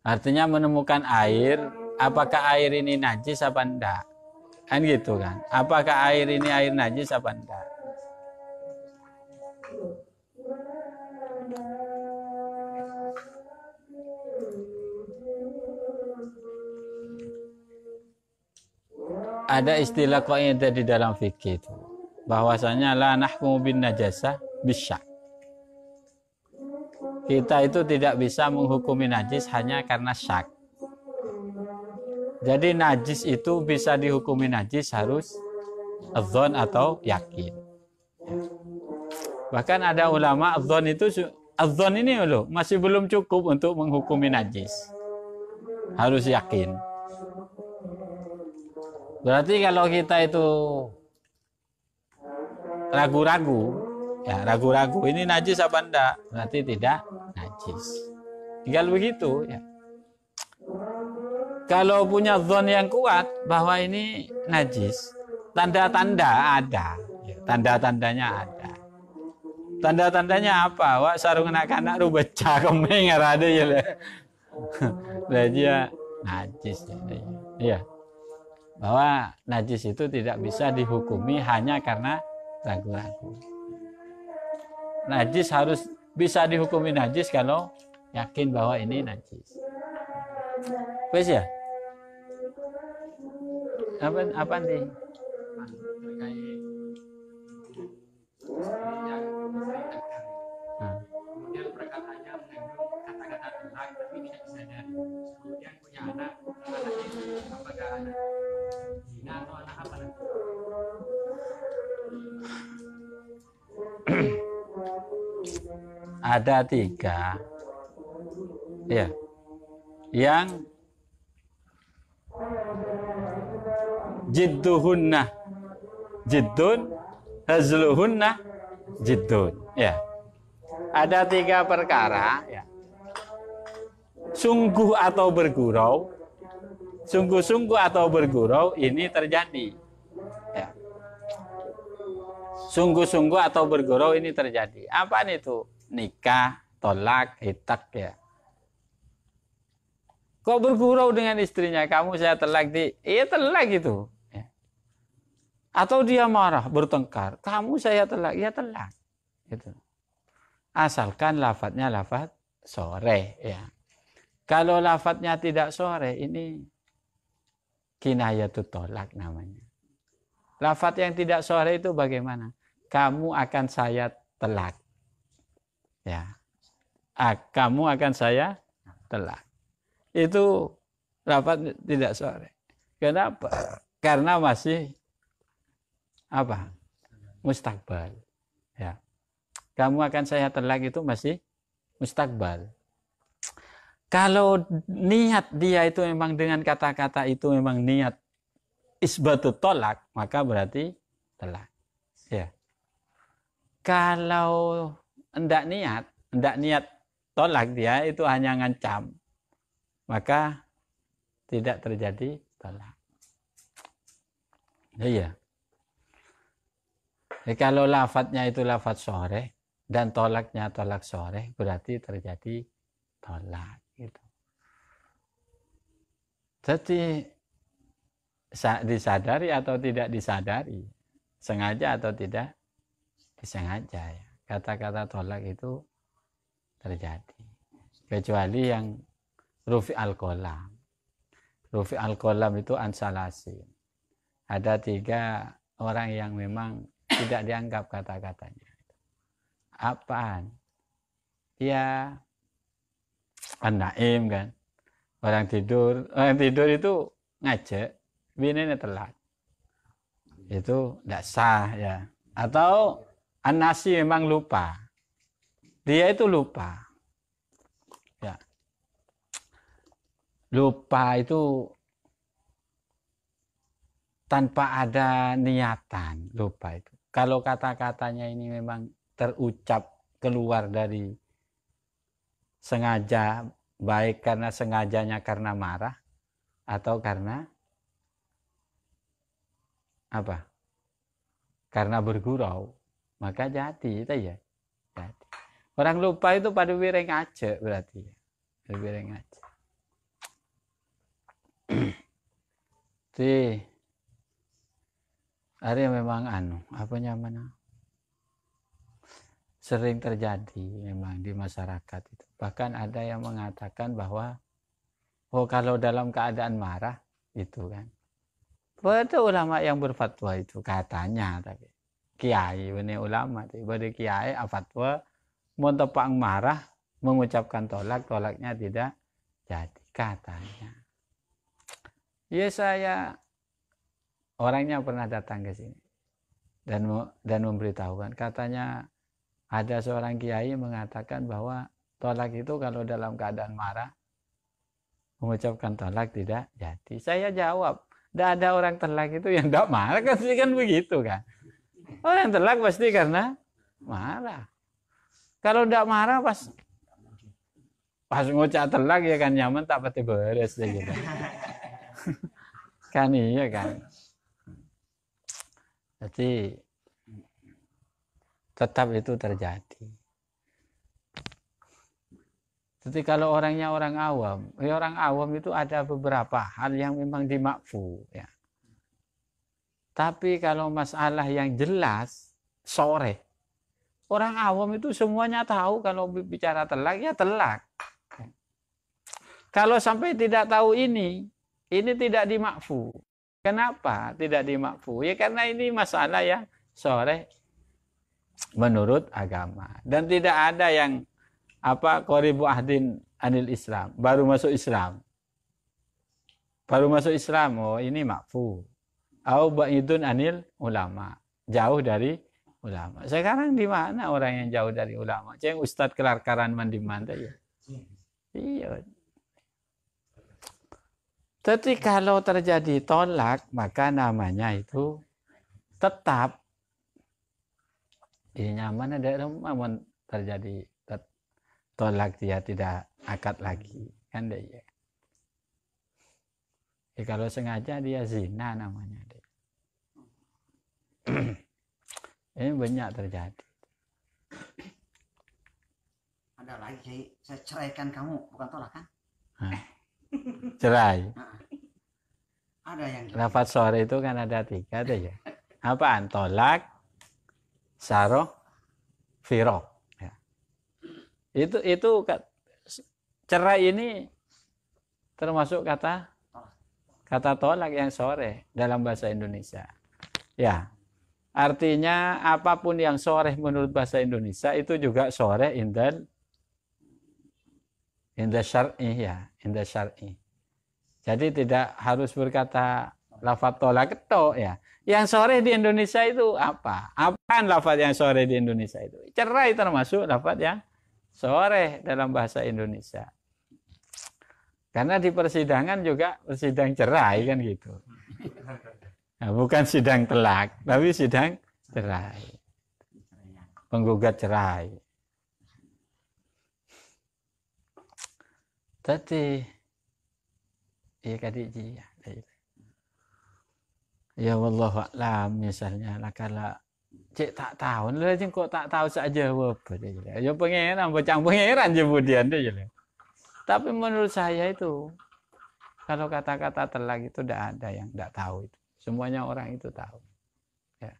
Artinya menemukan air, apakah air ini najis apa enggak? Kan gitu kan. Apakah air ini air najis apa enggak? Ada istilah kaidah di dalam fikih itu. Bahwasanya la nahkumu bin najasah bisyak. Kita itu tidak bisa menghukumi najis hanya karena syak. Jadi najis itu bisa dihukumi najis harus adzon atau yakin. Bahkan ada ulama adzon itu adzon ini loh masih belum cukup untuk menghukumi najis. Harus yakin. Berarti kalau kita itu ragu-ragu, ya ragu-ragu ini najis apa enggak? Berarti tidak najis. Tinggal begitu ya. Kalau punya zon yang kuat bahwa ini najis, tanda-tanda ada, ya, tanda-tandanya ada. Tanda-tandanya apa? Wah sarung anak-anak ru becah kemeng ada ya lah. Dia najis ya. Iya. Bahwa najis itu tidak bisa dihukumi hanya karena ragu-ragu. Najis harus bisa dihukumi najis kalau yakin bahwa ini najis. Wes ya? Apa nih? Kemudian perkataannya mengandung kata-kata tolak tapi tidak disadari. Kemudian punya anak itu apakah anak zina atau anak apa nanti? Ada 3 ya yang jidduhunna jiddun hazluhunna jiddun ya. Ada 3 perkara ya. Sungguh atau bergurau, sungguh-sungguh atau bergurau ini terjadi ya. Sungguh-sungguh atau bergurau ini terjadi. Apaan itu? Nikah, tolak, itak ya. Kok bergurau dengan istrinya? Kamu saya telak iya telak gitu. Ya. Atau dia marah, bertengkar. Kamu saya telak, iya telak. Gitu. Asalkan lafadznya lafadz sore ya. Kalau lafadznya tidak sore ini kinayatut tolak namanya. Lafadz yang tidak sore itu bagaimana? Kamu akan saya telak. Ya. Kamu akan saya telak. Itu lafadz tidak sore. Kenapa? Karena masih apa? Mustakbal. Ya. Kamu akan saya telak itu masih mustakbal. Kalau niat dia itu memang dengan kata-kata itu memang niat isbatut tolak, maka berarti telak. Ya. Kalau enggak niat tolak dia itu hanya ngancam, maka tidak terjadi tolak. Iya. Jadi kalau lafadznya itu lafadz sore dan tolaknya tolak sore, berarti terjadi tolak. Gitu. Jadi disadari atau tidak disadari, sengaja atau tidak disengaja ya. Kata-kata tolak itu terjadi. Kecuali yang rufi al-qalam. Rufi al-qalam itu ansalasin. Ada 3 orang yang memang tidak dianggap kata-katanya. Apaan? Ya an-naim kan. Orang tidur itu ngajak, bininya telat. Itu tidak sah ya. Atau an-nasi memang lupa. Dia itu lupa. Ya. Lupa itu tanpa ada niatan, lupa itu. Kalau kata-katanya ini memang terucap keluar dari sengaja, baik karena sengajanya karena marah atau karena apa? Karena bergurau, maka jadi itu ya. Jadi. Orang lupa itu pada wireng aja berarti. Wireng aja. Jadi ada yang memang apanya mana sering terjadi memang di masyarakat itu. Bahkan ada yang mengatakan bahwa kalau dalam keadaan marah itu kan. Ada ulama yang berfatwa itu katanya tapi kiai ini ulama tapi pada kiai fatwa mau tepang marah mengucapkan tolaknya tidak jadi katanya. Ya saya orangnya pernah datang ke sini dan memberitahukan katanya ada seorang kiai mengatakan bahwa tolak itu kalau dalam keadaan marah mengucapkan tolak tidak jadi. Saya jawab, tidak ada orang tolak itu yang tidak marah kan begitu kan. Orang tolak pasti karena marah. Kalau tidak marah pas ngucap tolak ya kan nyaman tak pati beres deh gitu. Kan iya kan. Jadi tetap itu terjadi. Jadi kalau orangnya orang awam itu ada beberapa hal yang memang dimakfu ya. Tapi kalau masalah yang jelas sore, orang awam itu semuanya tahu kalau bicara telak ya telak. Kalau sampai tidak tahu ini tidak dimakfu. Kenapa tidak dimakfu? Ya karena ini masalah yang sore menurut agama dan tidak ada yang qoribu ahdin anil Islam, baru masuk Islam. Oh ini makfu. Au ba'idun anil ulama, jauh dari ulama. Sekarang di mana orang yang jauh dari ulama? Ceng Ustadz kelar-karan mandi-mandi ya. Iya. Tapi kalau terjadi tolak, maka namanya itu tetap nyaman ada rumah terjadi tolak dia tidak akad lagi kan deh ya. Kalau sengaja dia zina namanya deh. Ini banyak terjadi. Ada lagi saya ceraikan kamu bukan tolak kan? Cerai. Ada yang Lafaz sore itu kan ada 3 deh ya. Apaan? Tolak, saroh, firok. Itu cerai ini termasuk kata tolak yang sore dalam bahasa Indonesia. Ya. Artinya apapun yang sore menurut bahasa Indonesia itu juga sore indal syar'i ya, indal syar'i. Jadi tidak harus berkata lafaz tolak ketok ya. Yang sore di Indonesia itu apa? Apaan lafaz yang sore di Indonesia itu? Cerai termasuk lafaz yang sore dalam bahasa Indonesia. Karena di persidangan juga sidang cerai kan gitu. Nah, bukan sidang telak, tapi sidang cerai. Penggugat cerai. Tadi iya kadiji ya. Ya wallahu a'lam misalnya lah kalau cek tak tahu, lah kok tak tahu saja apa dia. Ya pangeran, bocang pangeran kemudian dia. Tapi menurut saya itu kalau kata-kata telak itu tidak ada yang tidak tahu itu. Semuanya orang itu tahu. Ya.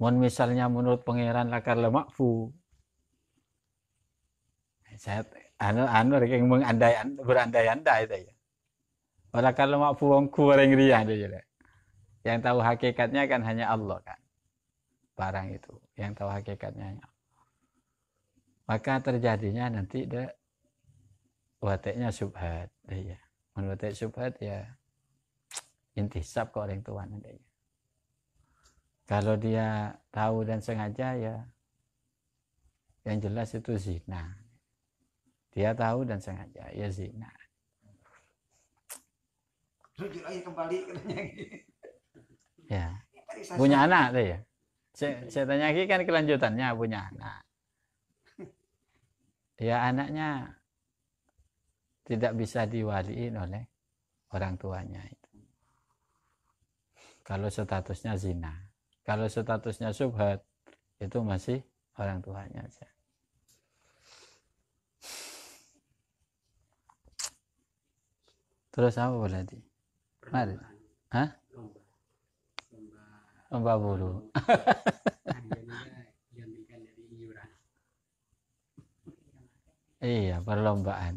Misalnya menurut pangeran lakar lemakfu. Saya yang berandai-andai itu ya. Orang kalau makfu wong kurang riah dia. Yang tahu hakikatnya kan hanya Allah kan. Barang itu. Yang tahu hakikatnya. Maka terjadinya nanti wateknya subhat. Ya. Menurut subhat ya intisab ke orang tua nanti. Kalau dia tahu dan sengaja ya yang jelas itu zina. Dia tahu dan sengaja ya zina. Rujuk lagi kembali katanya. Ya. Punya anak tuh ya. Saya tanya lagi kan kelanjutannya punya anak. Ya anaknya tidak bisa diwaliin oleh orang tuanya itu. Kalau statusnya zina. Kalau statusnya syubhat itu masih orang tuanya saja. Terus apa berarti? Mari. Hah? Lomba. Lomba Lomba bulu. hadiahnya diambilkan dari iuran. Iya, perlombaan.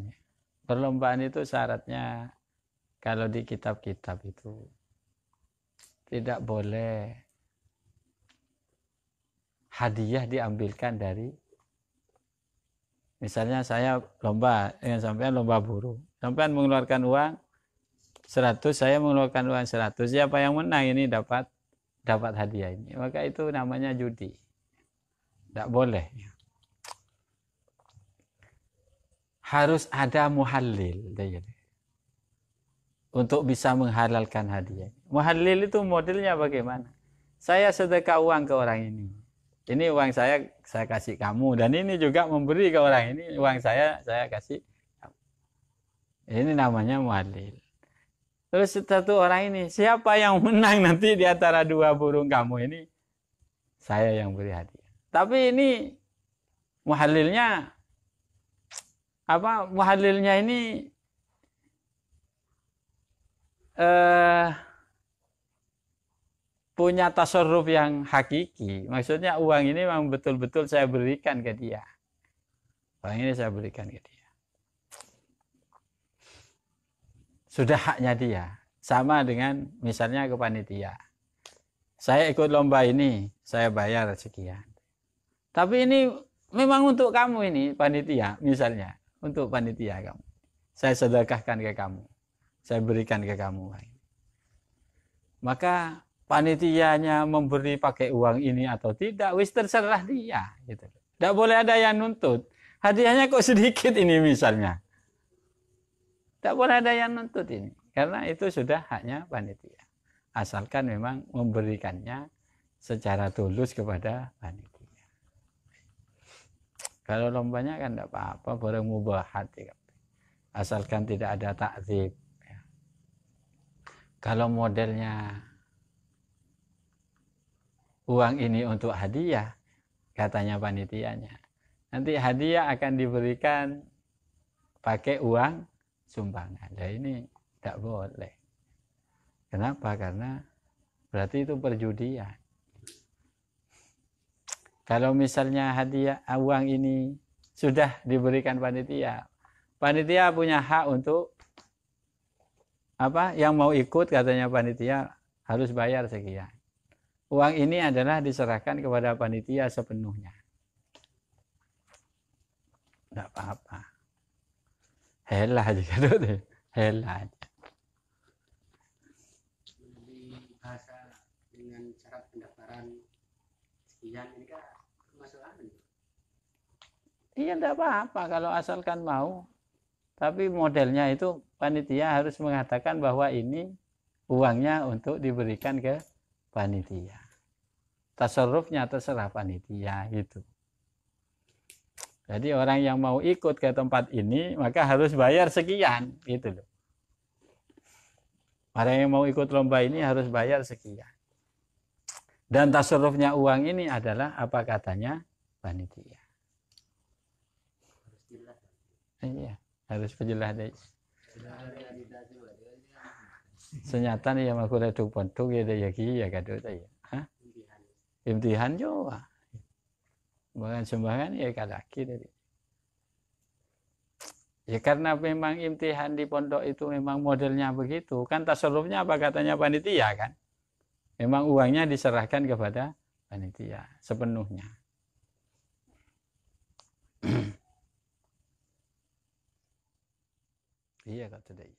Perlombaan itu syaratnya kalau di kitab-kitab itu tidak boleh hadiah diambilkan dari, misalnya saya lomba dengan sampean lomba buru. Sampean mengeluarkan uang 100, saya mengeluarkan uang 100. Siapa yang menang ini dapat hadiah ini. Maka itu namanya judi. Tidak boleh. Harus ada muhallil untuk bisa menghalalkan hadiah. Muhallil itu modelnya bagaimana? Saya sedekah uang ke orang ini. Ini uang saya kasih kamu, dan ini juga memberi ke orang ini uang saya kasih kamu. Ini namanya muhallil. Terus satu orang ini, siapa yang menang nanti di antara dua burung kamu ini? Saya yang beri hadiah. Tapi ini muhallilnya muhallilnya ini punya tasarruf yang hakiki. Maksudnya uang ini memang betul-betul saya berikan ke dia. Uang ini saya berikan ke dia. Sudah haknya dia. Sama dengan misalnya ke panitia. Saya ikut lomba ini, saya bayar sekian. Tapi ini memang untuk kamu ini, panitia misalnya. Untuk panitia kamu. Saya sedekahkan ke kamu. Saya berikan ke kamu. Maka panitianya memberi pakai uang ini atau tidak, wis terserah dia. Gitu. Tidak boleh ada yang nuntut. Hadiahnya kok sedikit ini misalnya. Tidak boleh ada yang nuntut ini. Karena itu sudah haknya panitia. Asalkan memang memberikannya secara tulus kepada panitia. Kalau lombanya kan tidak apa-apa, barang mubahat. Asalkan tidak ada takzib. Kalau modelnya uang ini untuk hadiah, katanya panitianya, nanti hadiah akan diberikan pakai uang sumbangan. Nah ini tidak boleh. Kenapa? Karena berarti itu perjudian. Kalau misalnya hadiah uang ini sudah diberikan panitia, panitia punya hak untuk yang mau ikut, katanya panitia harus bayar sekian. Uang ini adalah diserahkan kepada panitia sepenuhnya. Tidak apa-apa. Helah aja deh. Helah aja. Bahasa dengan syarat pendaftaran sekian ini kan termasuk apa? Iya, tidak apa-apa kalau asalkan mau. Tapi modelnya itu panitia harus mengatakan bahwa ini uangnya untuk diberikan ke panitia. Tasarrufnya terserah panitia gitu. Jadi orang yang mau ikut ke tempat ini maka harus bayar sekian gitu loh. Orang yang mau ikut lomba ini harus bayar sekian. Dan tasarrufnya uang ini adalah apa katanya panitia. Iya, harus jelas deh. Senyata nih yang aku reduk pontuk ya ya ki ya kado ya. Hah? Imtihan juga. Bukan sembarangan ya kalaki tadi. Ya karena memang imtihan di pondok itu memang modelnya begitu. Kan tasarrufnya apa katanya panitia kan? Memang uangnya diserahkan kepada panitia sepenuhnya. Iya kata dia.